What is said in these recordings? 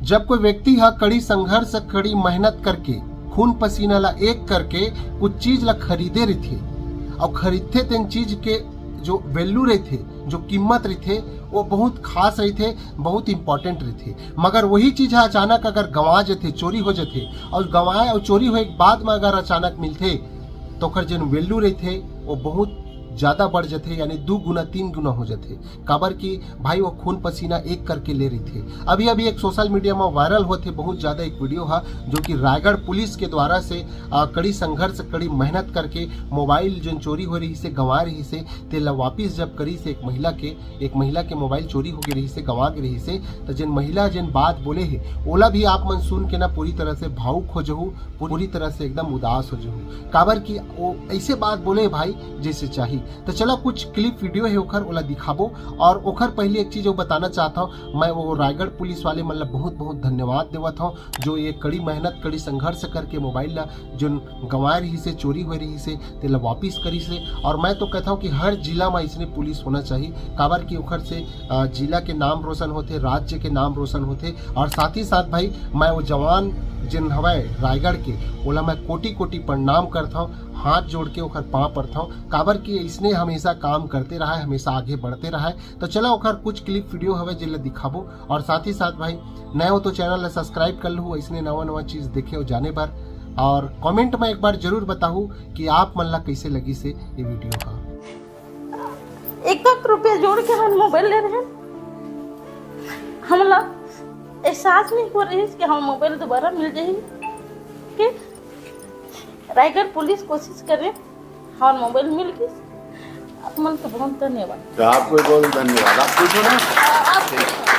जब कोई व्यक्ति हा कड़ी संघर्ष कड़ी मेहनत करके खून पसीना ला एक करके कुछ चीज ला खरीदे रही थे और खरीदते तेन चीज के जो वैल्यू रहे थे, जो कीमत रही थे, वो बहुत खास रही थे, बहुत इंपॉर्टेंट रही थे। मगर वही चीज है अचानक अगर गंवा जाते, चोरी हो जाते और गंवाए और चोरी होए के बाद में अगर अचानक मिलते तो ओकर जो वैल्यू रही थे वो बहुत ज्यादा बढ़ जाते, यानी 2 गुना 3 गुना हो जाते। काबर की भाई वो खून पसीना एक करके ले रही थे। अभी अभी एक सोशल मीडिया में वायरल होते बहुत ज्यादा एक वीडियो है जो कि रायगढ़ पुलिस के द्वारा से कड़ी संघर्ष कड़ी मेहनत करके मोबाइल जो चोरी हो रही से गंवा रही से तेला वापिस जब करी से एक महिला के मोबाइल चोरी हो गई रही से गंवा गई रही से तो जिन महिला जिन बात बोले है ओला भी आप मन सुन के ना पूरी तरह से भावुक हो जाऊ, पूरी तरह से एकदम उदास हो जाऊ। काबर की वो ऐसे बात बोले भाई जैसे चाहिए। तो चलो कुछ क्लिप वीडियो है ओखर ओला दिखाबो। और ओखर पहले एक चीज वो बताना चाहता हूँ, मैं वो रायगढ़ पुलिस वाले मतलब बहुत बहुत धन्यवाद देवत हूँ जो ये कड़ी मेहनत कड़ी संघर्ष करके मोबाइल ला जो गंवा रही से चोरी हो रही से तेला वापिस करी से। और मैं तो कहता हूँ कि हर जिला में इसने पुलिस होना चाहिए। काबर की ओखर से जिला के नाम रोशन होते, राज्य के नाम रोशन होते। और साथ ही साथ भाई मैं वो जवान जिन हवाए रायगढ़ के ओला मैं कोटि कोटि प्रणाम करता हूँ, हाथ जोड़ के ओखर पाँव पड़ता हूँ। काबर की इसने हमेशा काम करते रहा है, हमेशा आगे बढ़ते रहा है। तो चलो ओखर कुछ क्लिप वीडियो हवे जिला दिखाबो। और साथ ही साथ भाई नया हो तो चैनल ला सब्सक्राइब कर लूँ इसने नवा चीज देखे हो जाने पर। और कमेंट में एक बार जरूर बताऊँ कि आप मन ला कैसे लगी से ये वीडियो का। 1 लाख रुपया जोड़ के हम मोबाइल ले रहे हैं। हम लोग एहसास नहीं हो रही कि हम मोबाइल दोबारा मिल जाएगी कि रायगढ़ पुलिस कोशिश करे और मोबाइल मिल गई। आप मन को बहुत धन्यवाद। तो आपको बहुत धन्यवाद। आप पूछो ना,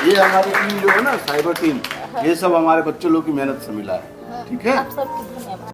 ये हमारी टीम जो है ना साइबर टीम, ये सब हमारे बच्चे लोग की मेहनत से मिला है। ठीक है, आप सबको धन्यवाद।